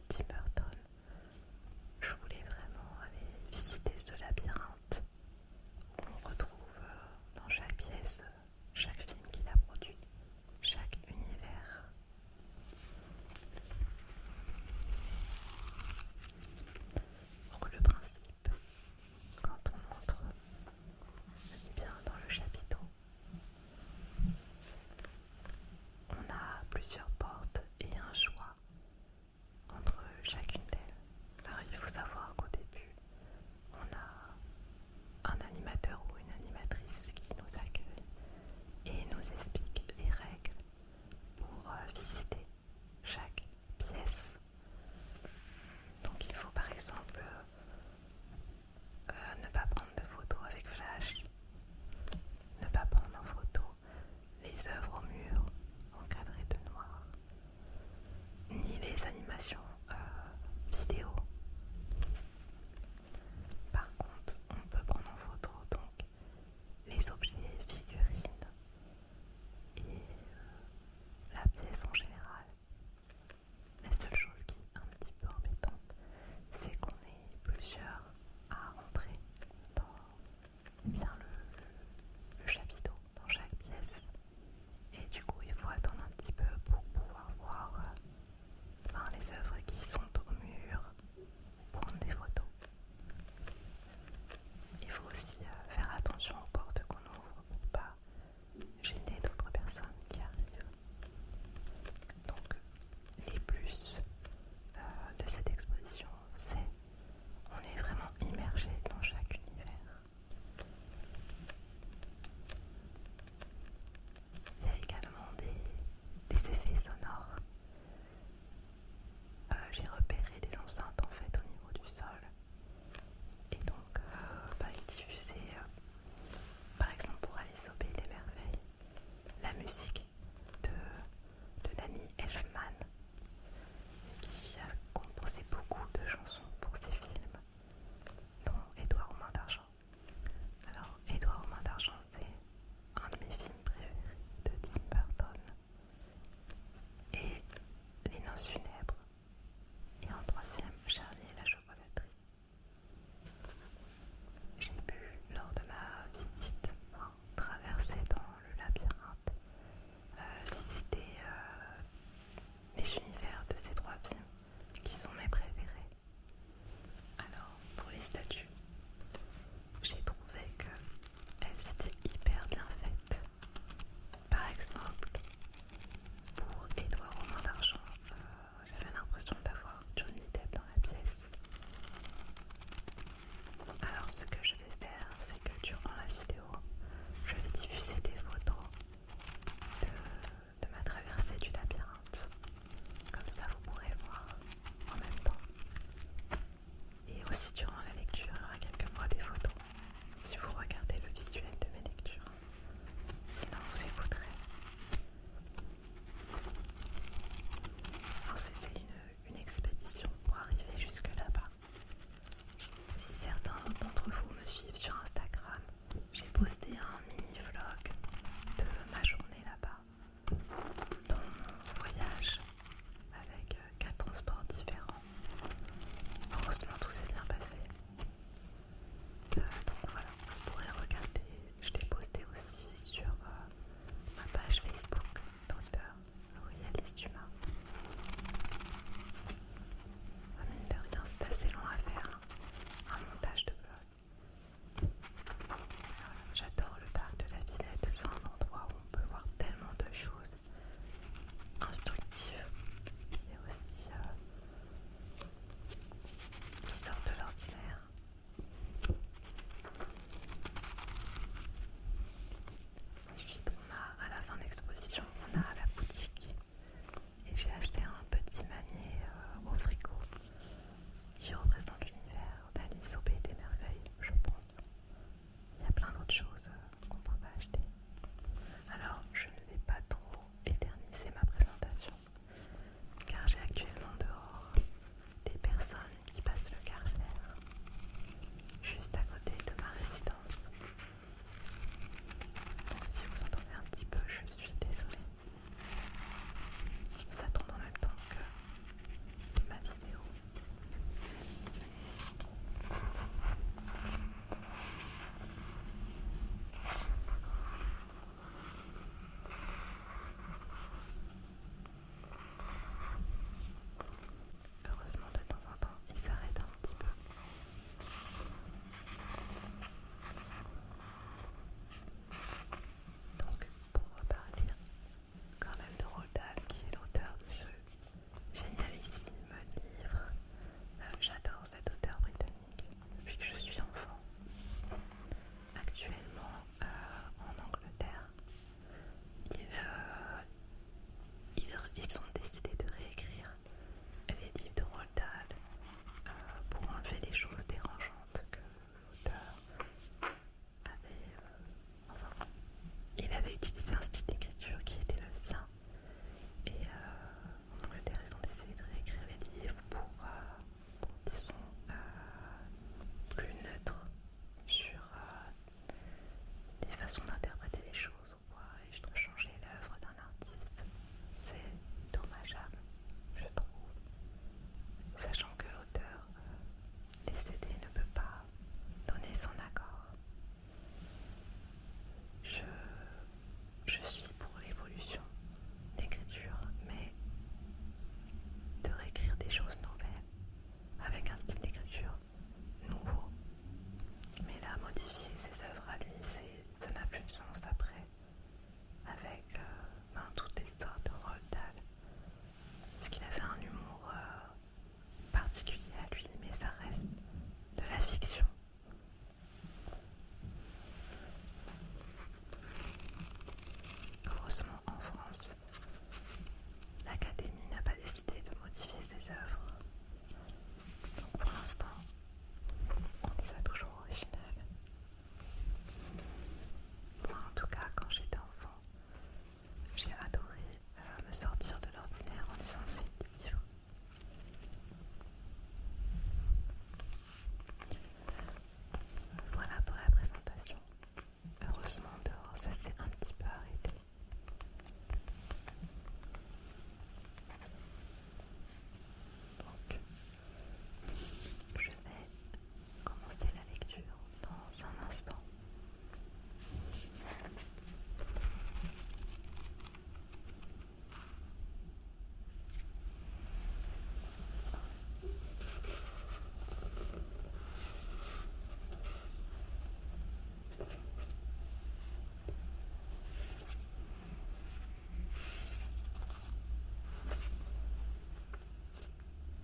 Tim Burton. Je voulais vraiment aller visiter ce labyrinthe où on retrouve dans chaque pièce, chaque film qu'il a produit, chaque univers. Donc le principe, quand on entre bien dans le chapiteau, on a plusieurs portes et un choix entre chaque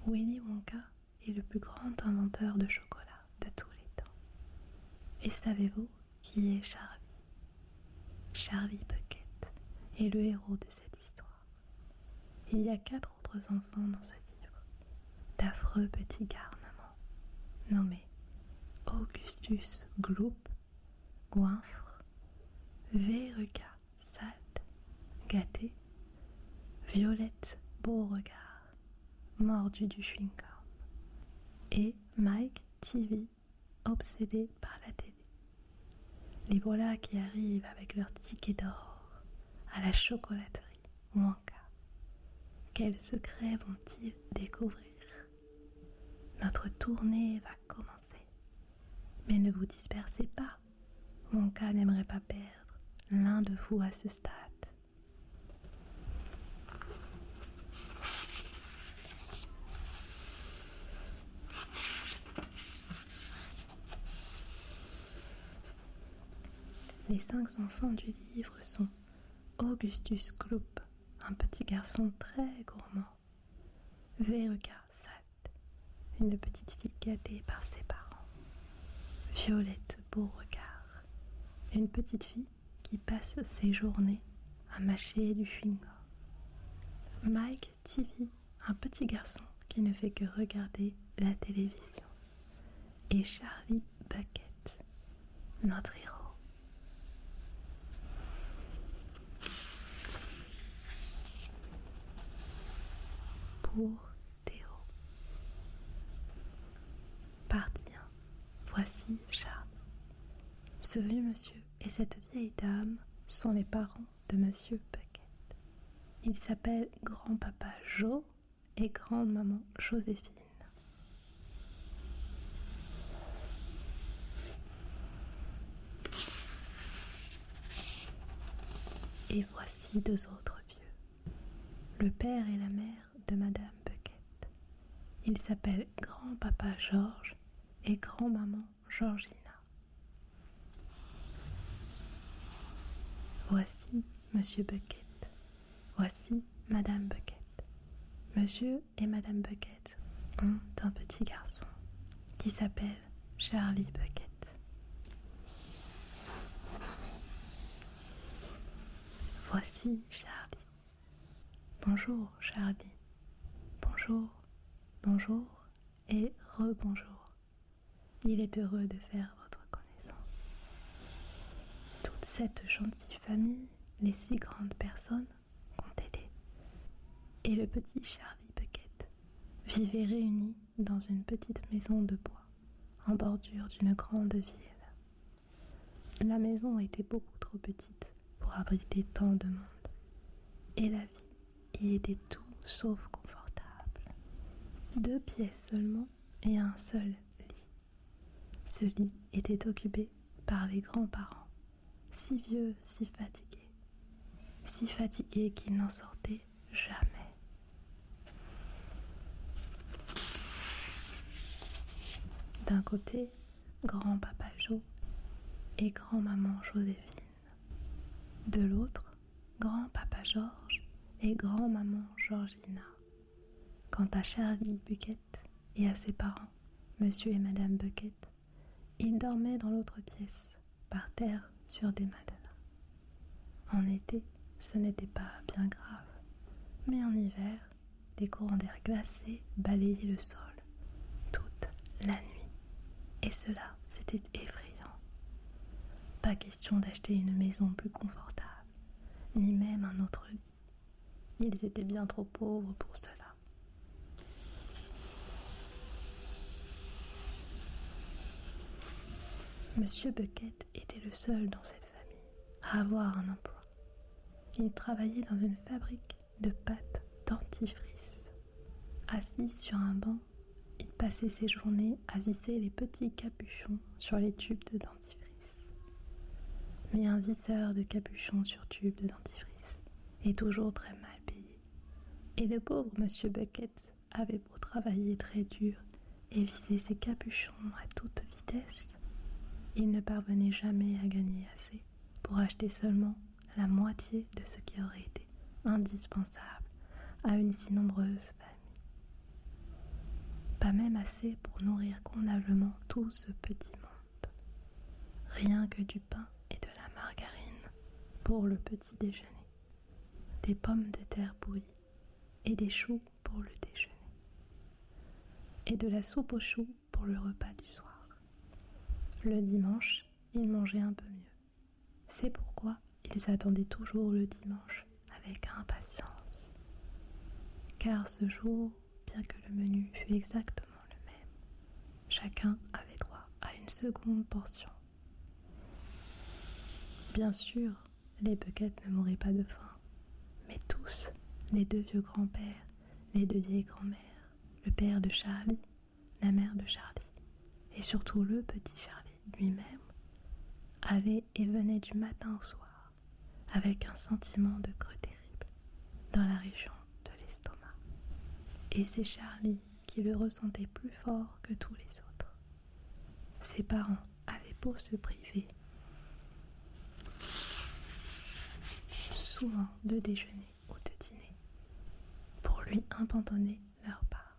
Willy Wonka est le plus grand inventeur de chocolat de tous les temps. Et savez-vous qui est Charlie? Charlie Bucket est le héros de cette histoire. Il y a 4 autres enfants dans ce livre, d'affreux petits garnements, nommés Augustus Gloop, Goinfre, Verruca Salt, Gâté, Violette Beauregard, mordu du chewing-gum, et Mike TV, obsédé par la télé. Les voilà qui arrivent avec leur ticket d'or à la chocolaterie Wonka. Quels secrets vont-ils découvrir? Notre tournée va commencer. Mais ne vous dispersez pas. Wonka n'aimerait pas perdre l'un de vous à ce stade. Les 5 enfants du livre sont Augustus Gloop, un petit garçon très gourmand, Verruca Salt, une petite fille gâtée par ses parents, Violette Beauregard, une petite fille qui passe ses journées à mâcher du chewing-gum, Mike TV, un petit garçon qui ne fait que regarder la télévision, et Charlie Bucket, notre héros. Pour Théo. Partie 1. Voici Charlie. Ce vieux monsieur et cette vieille dame sont les parents de monsieur Bucket. Ils s'appellent grand-papa Joe et grande-maman Joséphine. Et voici 2 autres vieux. Le père et la mère de madame Bucket. Ils s'appellent grand-papa Georges et grand-maman Georgina. Voici monsieur Bucket. Voici madame Bucket. Monsieur et madame Bucket ont un petit garçon qui s'appelle Charlie Bucket. Voici Charlie. Bonjour Charlie. Bonjour, bonjour et rebonjour. Il est heureux de faire votre connaissance. Toute cette gentille famille, les 6 grandes personnes qu'ont aidé, et le petit Charlie Bucket vivaient réunis dans une petite maison de bois en bordure d'une grande ville. La maison était beaucoup trop petite pour abriter tant de monde, et la vie y était tout sauf confortable. 2 pièces seulement et un seul lit. Ce lit était occupé par les grands-parents, si vieux, si fatigués qu'ils n'en sortaient jamais. D'un côté, grand-papa Joe et grand-maman Joséphine. De l'autre, grand-papa Georges et grand-maman Georgina. Quant à Charlie Bucket et à ses parents, monsieur et madame Bucket, ils dormaient dans l'autre pièce, par terre sur des matelas. En été, ce n'était pas bien grave, mais en hiver, des courants d'air glacés balayaient le sol toute la nuit. Et cela, c'était effrayant. Pas question d'acheter une maison plus confortable, ni même un autre lit. Ils étaient bien trop pauvres pour cela. Monsieur Bucket était le seul dans cette famille à avoir un emploi. Il travaillait dans une fabrique de pâtes dentifrice. Assis sur un banc, il passait ses journées à visser les petits capuchons sur les tubes de dentifrice. Mais un visseur de capuchons sur tube de dentifrice est toujours très mal payé. Et le pauvre monsieur Bucket avait beau travailler très dur et visser ses capuchons à toute vitesse, il ne parvenait jamais à gagner assez pour acheter seulement la moitié de ce qui aurait été indispensable à une si nombreuse famille. pas même assez pour nourrir convenablement tout ce petit monde. Rien que du pain et de la margarine pour le petit déjeuner, des pommes de terre bouillies et des choux pour le déjeuner, et de la soupe aux choux pour le repas du soir. Le dimanche, ils mangeaient un peu mieux. C'est pourquoi ils attendaient toujours le dimanche avec impatience. Car ce jour, bien que le menu fût exactement le même, chacun avait droit à une seconde portion. Bien sûr, les Buckets ne mouraient pas de faim, mais tous, les deux vieux grands-pères, les deux vieilles grand-mères, le père de Charlie, la mère de Charlie, et surtout le petit Charlie lui-même, allaient et venaient du matin au soir, avec un sentiment de creux terrible dans la région de l'estomac. Et c'est Charlie qui le ressentait plus fort que tous les autres. Ses parents avaient beau se priver souvent de déjeuner ou de dîner pour lui abandonner leur part.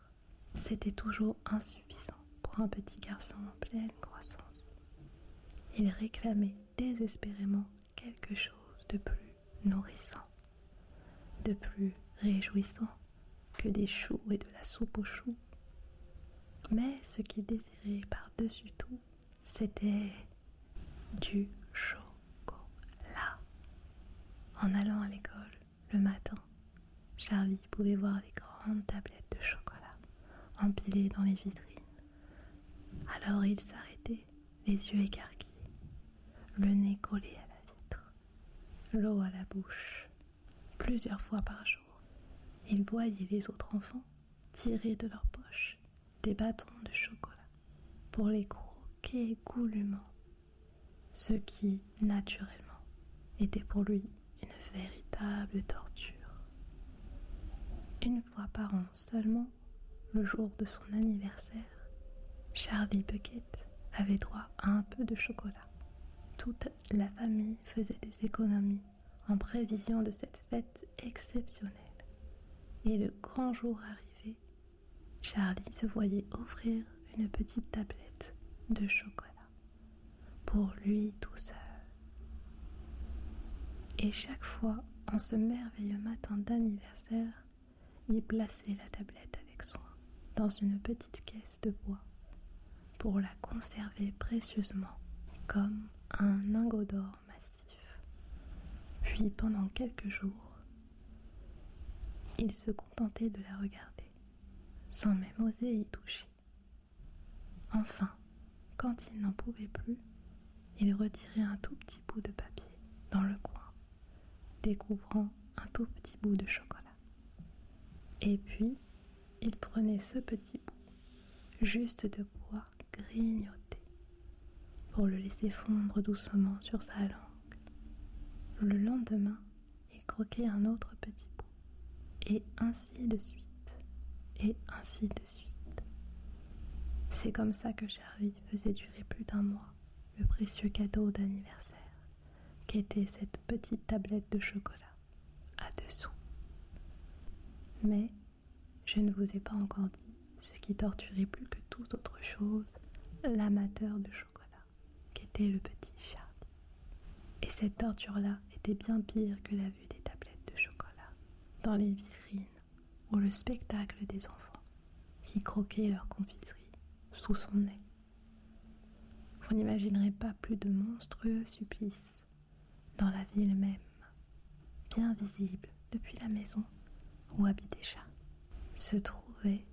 C'était toujours insuffisant pour un petit garçon en pleine croissance. Il réclamait désespérément quelque chose de plus nourrissant, de plus réjouissant que des choux et de la soupe aux choux. Mais ce qu'il désirait par-dessus tout, c'était du chocolat. En allant à l'école le matin, Charlie pouvait voir les grandes tablettes de chocolat empilées dans les vitrines. Alors il s'arrêtait, les yeux écarquillés, le nez collé à la vitre, l'eau à la bouche. Plusieurs fois par jour, il voyait les autres enfants tirer de leur poche des bâtons de chocolat pour les croquer goulûment, ce qui, naturellement, était pour lui une véritable torture. Une fois par an seulement, le jour de son anniversaire, Charlie Bucket avait droit à un peu de chocolat. Toute la famille faisait des économies en prévision de cette fête exceptionnelle. Et le grand jour arrivé, Charlie se voyait offrir une petite tablette de chocolat pour lui tout seul. Et chaque fois, en ce merveilleux matin d'anniversaire, il plaçait la tablette avec soin dans une petite caisse de bois pour la conserver précieusement comme un lingot d'or massif. Puis pendant quelques jours, il se contentait de la regarder, sans même oser y toucher. Enfin, quand il n'en pouvait plus, il retirait un tout petit bout de papier dans le coin, découvrant un tout petit bout de chocolat. Et puis, il prenait ce petit bout, juste de quoi grignoter, pour le laisser fondre doucement sur sa langue. Le lendemain, il croquait un autre petit bout, et ainsi de suite, et ainsi de suite. C'est comme ça que Charlie faisait durer plus d'un mois le précieux cadeau d'anniversaire, qu'était cette petite tablette de chocolat à 2 sous. Mais je ne vous ai pas encore dit ce qui torturait plus que toute autre chose l'amateur de chocolat, qu'était le petit Charlie. Et cette torture-là était bien pire que la vue des tablettes de chocolat dans les vitrines ou le spectacle des enfants qui croquaient leur confiserie sous son nez. Vous n'imaginerez pas plus de monstrueux supplices dans la ville même, bien visible depuis la maison où habitait Charlie, se trouvait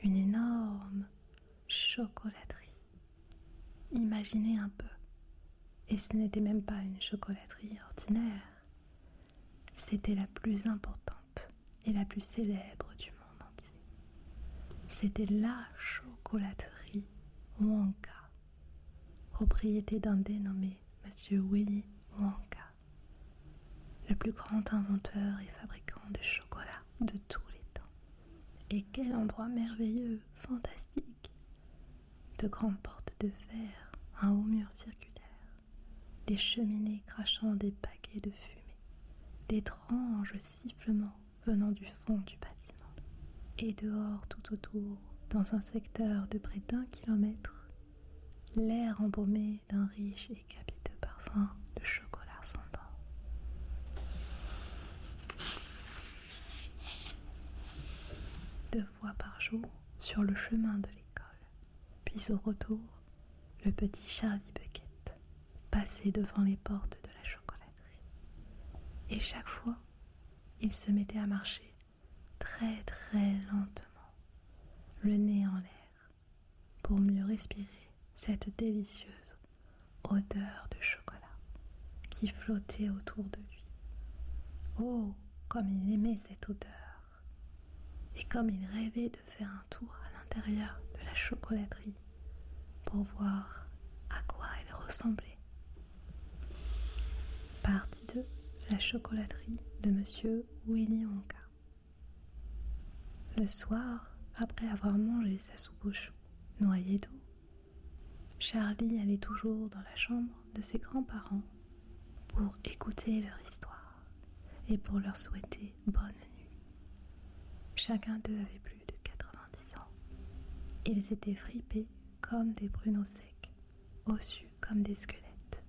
une énorme chocolaterie. Imaginez un peu, et ce n'était même pas une chocolaterie ordinaire, c'était la plus importante et la plus célèbre du monde entier. C'était la chocolaterie Wonka, propriété d'un dénommé Monsieur Willy Wonka, le plus grand inventeur et fabricant de chocolat de tous les temps. Et quel endroit merveilleux, fantastique! De grandes portes de fer, un haut mur circulaire, des cheminées crachant des paquets de fumée, d'étranges sifflements venant du fond du bâtiment. Et dehors, tout autour, dans un secteur de près d'1 kilomètre, l'air embaumé d'un riche et capiteux parfum de chocolat fondant. Deux fois par jour, sur le chemin de l'école, puis au retour, le petit Charlie Bucket passait devant les portes de la chocolaterie. Et chaque fois, il se mettait à marcher très très lentement, le nez en l'air, pour mieux respirer cette délicieuse odeur de chocolat qui flottait autour de lui. Oh, comme il aimait cette odeur! Et comme il rêvait de faire un tour à l'intérieur de la chocolaterie pour voir à quoi elle ressemblait. Partie 2. La chocolaterie de Monsieur Willy Wonka. Le soir, après avoir mangé sa soupe aux choux noyée d'eau, Charlie allait toujours dans la chambre de ses grands-parents pour écouter leur histoire et pour leur souhaiter bonne nuit. Chacun d'eux avait plus de 90 ans. Ils étaient fripés comme des pruneaux secs, ossus comme des squelettes,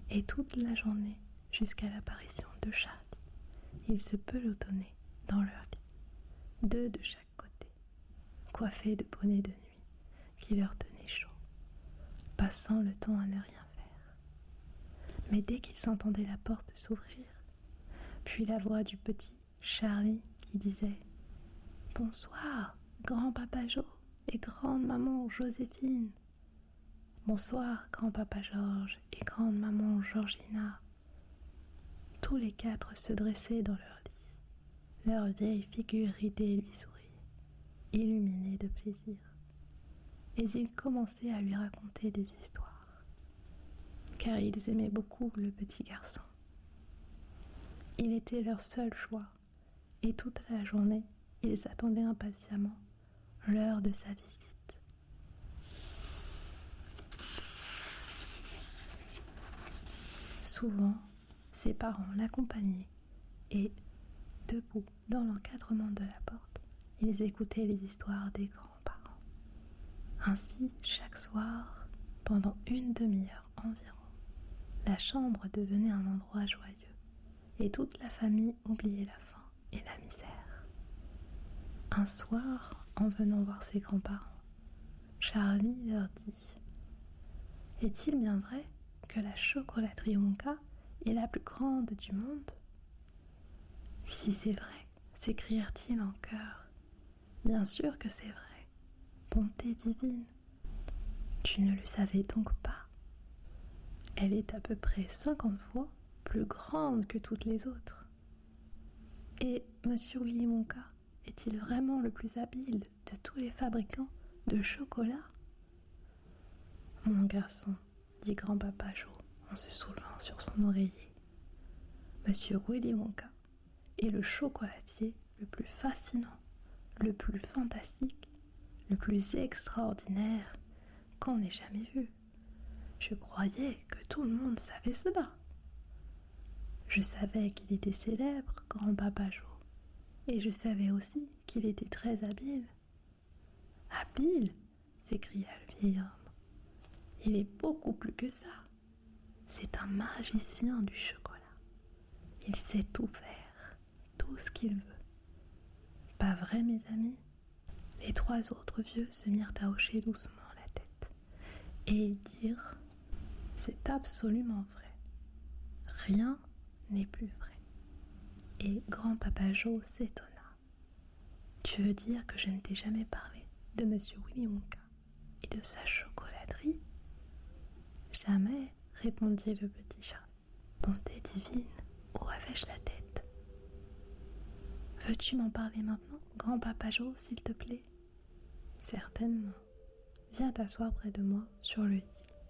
et toute la journée, jusqu'à l'apparition de Charlie, ils se pelotonnaient dans leur lit, 2 de chaque côté, coiffés de bonnets de nuit qui leur tenaient chaud, passant le temps à ne rien faire. Mais dès qu'ils entendaient la porte s'ouvrir, puis la voix du petit Charlie qui disait « Bonsoir, grand-papa Joe et grande-maman Joséphine. Bonsoir, grand-papa Georges et grande-maman Georgina. » Tous les 4 se dressaient dans leur lit. Leurs vieilles figures ridées lui souriaient, illuminées de plaisir. Et ils commençaient à lui raconter des histoires, car ils aimaient beaucoup le petit garçon. Il était leur seul choix, et toute la journée, ils attendaient impatiemment l'heure de sa visite. Souvent, ses parents l'accompagnaient et, debout dans l'encadrement de la porte, ils écoutaient les histoires des grands-parents. Ainsi, chaque soir, pendant une demi-heure environ, la chambre devenait un endroit joyeux et toute la famille oubliait la faim et la misère. Un soir, en venant voir ses grands-parents, Charlie leur dit « Est-il bien vrai que la chocolaterie Wonka est la plus grande du monde ?» « Si c'est vrai, s'écrièrent-ils en chœur. Bien sûr que c'est vrai. Bonté divine. Tu ne le savais donc pas. Elle est à peu près 50 fois plus grande que toutes les autres. Et Monsieur Willy Wonka est-il vraiment le plus habile de tous les fabricants de chocolat ? Mon garçon, dit grand-papa Joe en se soulevant sur son oreiller, Monsieur Willy Wonka est le chocolatier le plus fascinant, le plus fantastique, le plus extraordinaire qu'on ait jamais vu. Je croyais que tout le monde savait cela. Je savais qu'il était célèbre, grand-papa Joe, et je savais aussi qu'il était très habile. Habile, s'écria le vieil homme. Il est beaucoup plus que ça. C'est un magicien du chocolat. Il sait tout faire, tout ce qu'il veut. Pas vrai, mes amis ? Les 3 autres vieux se mirent à hocher doucement la tête et dirent « C'est absolument vrai. Rien n'est plus vrai. » Et grand-papa Joe s'étonna. « Tu veux dire que je ne t'ai jamais parlé de Monsieur Willy Wonka et de sa chocolaterie ?»« Jamais, répondit le petit chat. Bonté divine, où avais-je la tête ? Veux-tu m'en parler maintenant, grand-papa Joe, s'il te plaît ? Certainement. Viens t'asseoir près de moi sur le lit,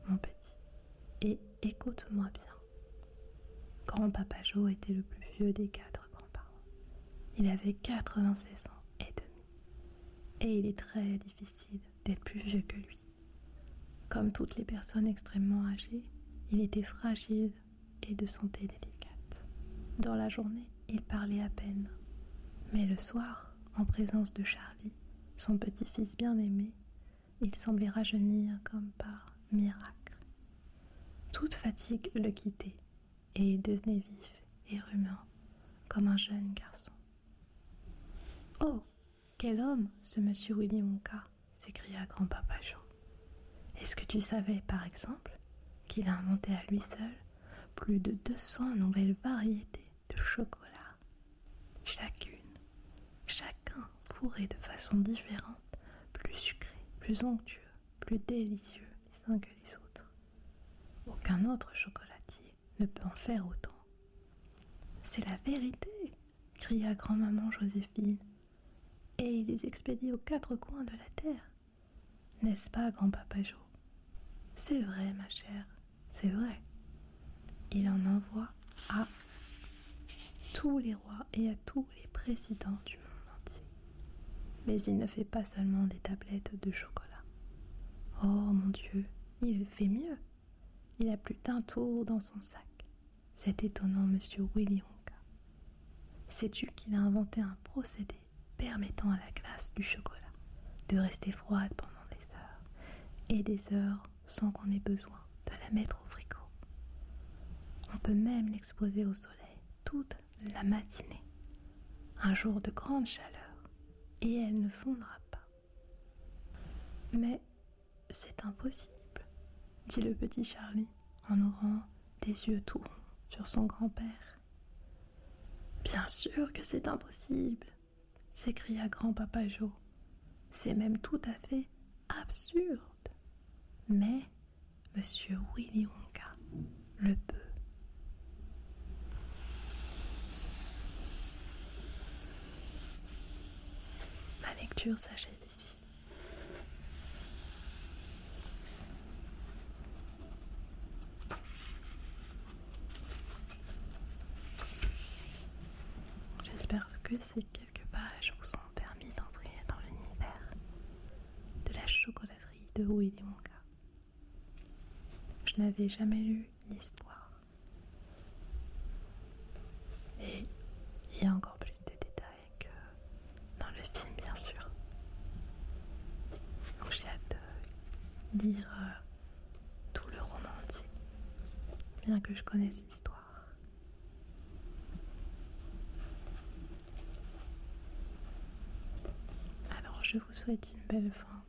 mon petit, et écoute-moi bien. Grand-papa Joe était le plus vieux des 4 grands-parents. Il avait 96 ans et demi, et il est très difficile d'être plus vieux que lui. Comme toutes les personnes extrêmement âgées, il était fragile et de santé délicate. Dans la journée, il parlait à peine, mais le soir, en présence de Charlie, son petit-fils bien-aimé, il semblait rajeunir comme par miracle. Toute fatigue le quittait, et il devenait vif et remuant, comme un jeune garçon. « Oh, quel homme, ce monsieur Willy Wonka !» s'écria grand-papa Joe. « Est-ce que tu savais, par exemple, qu'il a inventé à lui seul plus de 200 nouvelles variétés de chocolat, chacun fourré de façon différente, plus sucré, plus onctueux, plus délicieux les uns que les autres. Aucun autre chocolatier ne peut en faire autant. »« C'est la vérité !» cria grand-maman Joséphine. « Et il les expédie aux quatre coins de la terre. N'est-ce pas, grand-papa Joe ? » ?»« C'est vrai, ma chère, c'est vrai. Il en envoie à tous les rois et à tous les présidents du monde entier. Mais il ne fait pas seulement des tablettes de chocolat. Oh mon Dieu, il fait mieux. Il a plus d'un tour dans son sac. Cet étonnant monsieur Willy Wonka. Sais-tu qu'il a inventé un procédé permettant à la glace du chocolat de rester froide pendant des heures et des heures sans qu'on ait besoin de la mettre au frigo. On peut même l'exposer au soleil toute la matinée, un jour de grande chaleur, et elle ne fondra pas. « Mais c'est impossible, » dit le petit Charlie en ouvrant des yeux tout ronds sur son grand-père. « Bien sûr que c'est impossible, » s'écria grand-papa Joe. « C'est même tout à fait absurde. Mais monsieur Willy Wonka le peut. » Ma lecture s'achève ici. J'espère que ces quelques pages vous ont permis d'entrer dans l'univers de la chocolaterie de Willy Wonka. Je n'avais jamais lu l'histoire. Et il y a encore plus de détails que dans le film, bien sûr. Donc j'ai hâte de lire tout le roman entier, bien que je connaisse l'histoire. Alors je vous souhaite une belle fin